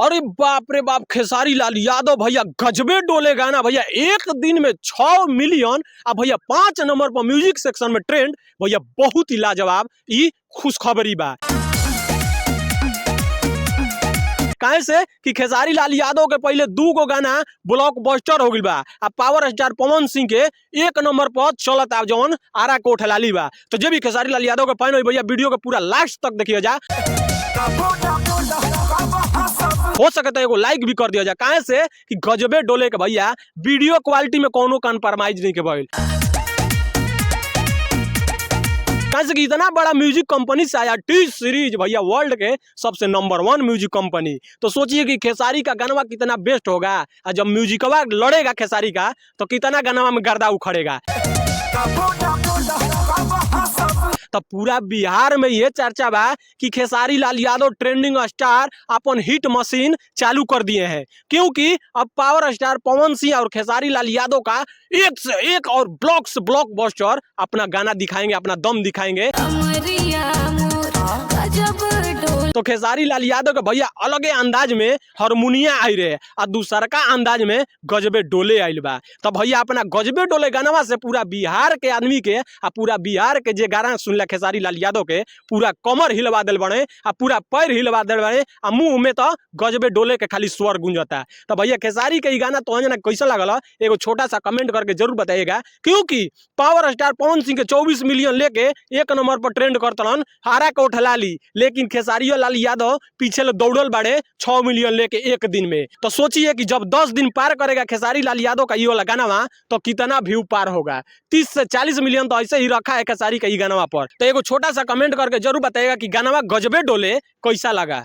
अरे बाप रे बाप, खेसारी लाल यादव भैया गजबे डोले गाना भैया, एक दिन में 6 मिलियन अब भैया 5 नंबर पर म्यूजिक सेक्शन में ट्रेंड भैया, बहुत ही लाजवाब ई खुशखबरी बा। काहे से कि खेसारी लाल यादव के पहले 2 गो गाना ब्लॉकबस्टर हो गइल बा, आ पावर स्टार पवन सिंह के 1 नंबर पर चलत आ जौन आरा कोठ लाली बा। तो जे भी खेसारी लाल यादव के फैन होई भैया, वीडियो के पूरा लास्ट तक देखिए जा, हो सके तो एगो लाइक भी कर दिया जाए। काहे से कि गजबे डोले के भैया, वीडियो क्वालिटी में कोनो कॉम्प्रोमाइज नहीं के भइल। काहे से कि इतना बड़ा म्यूजिक कंपनी से आया टी सीरीज भैया, वर्ल्ड के सबसे नंबर 1 म्यूजिक कंपनी। तो सोचिए कि खेसारी का गाना कितना बेस्ट होगा, और जब म्यूजिकवा लड़ेगा खेसारी का तो कितना गाना में गर्दा उखड़ेगा। तो पूरा बिहार में ये चर्चा बा कि खेसारी लाल यादव ट्रेंडिंग स्टार अपन हिट मशीन चालू कर दिए हैं, क्योंकि अब पावर स्टार पवन सिंह और खेसारी लाल यादव का एक से एक और ब्लॉकबस्टर अपना गाना दिखाएंगे, अपना दम दिखाएंगे। तो खेसारी लाल यादव के भैया अलगे अंदाज में हारमोनिया आई रहे, और दूसरा का अंदाज में गजबे डोले आइल बा। तो भैया अपना गजबे डोले गानवा से पूरा बिहार के आदमी के, आ पूरा बिहार के जे गाना सुनला खेसारी लाल यादव के, पूरा कमर हिलवा दिल बने, आ पूरा पैर हिलवा दिल बने, आ मुंह में तो गजबे डोले के खाली स्वर गूंजता। तो भैया खेसारी के गाना तो ना कैसा लगल, एगो छोटा सा कमेंट करके जरूर बताइएगा। क्योंकि पावर स्टार पवन सिंह के 24 मिलियन लेके 1 नंबर पर ट्रेंड करतन हारा को उठला ली, लेकिन खेसारी लाल यादव पीछे दौड़ल बाड़े 6 मिलियन लेके एक दिन में। तो सोचिए कि जब 10 दिन पार करेगा खेसारी लाल यादव का ये वाला गाना, तो कितना व्यू पार होगा। 30 से 40 मिलियन तो ऐसे ही रखा है खेसारी का ये गाना पर। तो एगो छोटा सा कमेंट करके जरूर बताइएगा कि गाना गजबे डोले कैसा लगा।